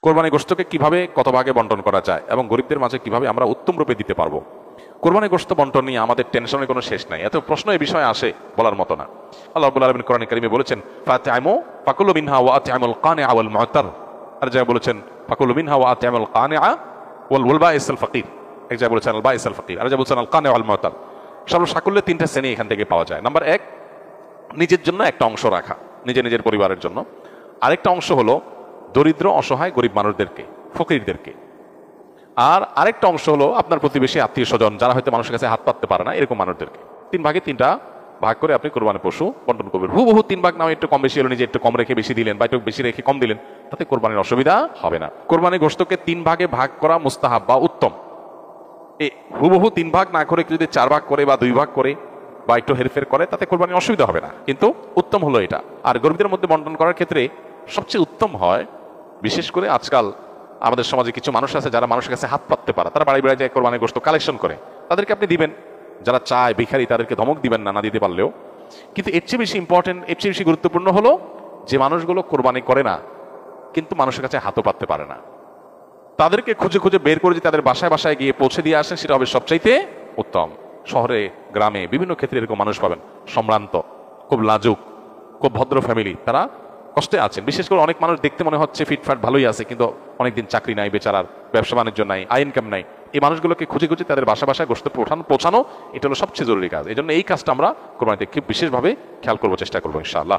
কোরবানি গোশতকে কিভাবে কত ভাগে বন্টন করা যায় এবং গরিবদের মাঝে কিভাবে আমরা উত্তম রূপে দিতে পারবো। কোরবানি গোশত বন্টন নিয়ে আমাদের টেনশনের কোনো শেষ নাই, এত প্রশ্ন এই বিষয়ে আসে বলার মতো না। আল্লাহ রাব্বুল আলামিন কোরআনে কারিমে বলেছেন ফাতিমু ফাকুলু মিনহা ওয়া আতিমুল কানিআ ওয়াল মু'তার, আর জায়গায় বলেছেন ফাকুলু মিনহা ওয়া আতিমুল কানিআ ওয়াল বাইসুল ফাকির, এক জায়গায় বলেছেন আল বাইসুল ফাকির, আর জায়গায় বলেছেন আল কানিআ ওয়াল মু'তার। সর্বসাকুল্যে তিনটা শ্রেণী এখান থেকে পাওয়া যায়। নাম্বার 1, নিজের জন্য একটা অংশ রাখা, নিজের পরিবারের জন্য। আরেকটা অংশ হলো দরিদ্র অসহায় গরিব মানুষদেরকে, ফকিরদেরকে। আর আরেকটা অংশ হলো আপনার প্রতিবেশী আত্মীয় স্বজন যারা হয়তো মানুষের কাছে হাত পাততে পারে না, এরকম মানুষদেরকে। 3 ভাগে 3টা ভাগ করে আপনি কোরবানি পশু বন্টন করবেন। হুবহু 3 ভাগ নাও, একটু কম বেশি হলো, নিজে একটু কম রেখে বেশি দিলেন বা একটু বেশি রেখে কম দিলেন, তাতে কোরবানির অসুবিধা হবে না। কোরবানি গোশতকে 3 ভাগে ভাগ করা মুস্তাহাব বা উত্তম। এই হুবহু 3 ভাগ না করে যদি 4 ভাগ করে বা 2 ভাগ করে বা একটু হেরফের করে, তাতে কোরবানির অসুবিধা হবে না, কিন্তু উত্তম হলো এটা। আর গরিবদের মধ্যে বন্টন করার ক্ষেত্রে সবচেয়ে উত্তম হয়, বিশেষ করে আজকাল আমাদের সমাজে কিছু মানুষ আছে যারা মানুষের কাছে হাত পাততে পারে, তারা বাড়ি বাড়ি যায় কোরবানির গোশত কালেকশন করে, তাদেরকে আপনি দিবেন। যারা চায় ভিখারি তাদেরকে ধমক দিবেন না, না দিতে পারলেও। কিন্তু এর চেয়ে বেশি ইম্পর্টেন্ট, এর চেয়ে বেশি গুরুত্বপূর্ণ হলো যে মানুষগুলো কোরবানি করে না কিন্তু মানুষের কাছে হাতও পাততে পারে না, তাদেরকে খুঁজে খুঁজে বের করে যে তাদের বাসায় বাসায় গিয়ে পৌঁছে দিয়ে আসেন, সেটা হবে সবচাইতে উত্তম। শহরে গ্রামে বিভিন্ন ক্ষেত্রে এরকম মানুষ পাবেন, সম্ভ্রান্ত, খুব লাজুক, খুব ভদ্র ফ্যামিলি, তারা কষ্টে আছেন। বিশেষ করে অনেক মানুষ দেখতে মনে হচ্ছে ফিটফাট ভালোই আছে, কিন্তু অনেকদিন চাকরি নাই, বেচারার ব্যবসা বাণিজ্য নাই, আয় ইনকাম নাই। এই মানুষগুলোকে খুঁজে খুঁজে তাদের বাসা বাসায় গোশত পৌঁছানো, এটা হলো সবচেয়ে জরুরি কাজ। এই জন্য এই কাজটা আমরা কোরবানিতে খুব বিশেষভাবে খেয়াল করবো, চেষ্টা করবো ইনশাআল্লাহ।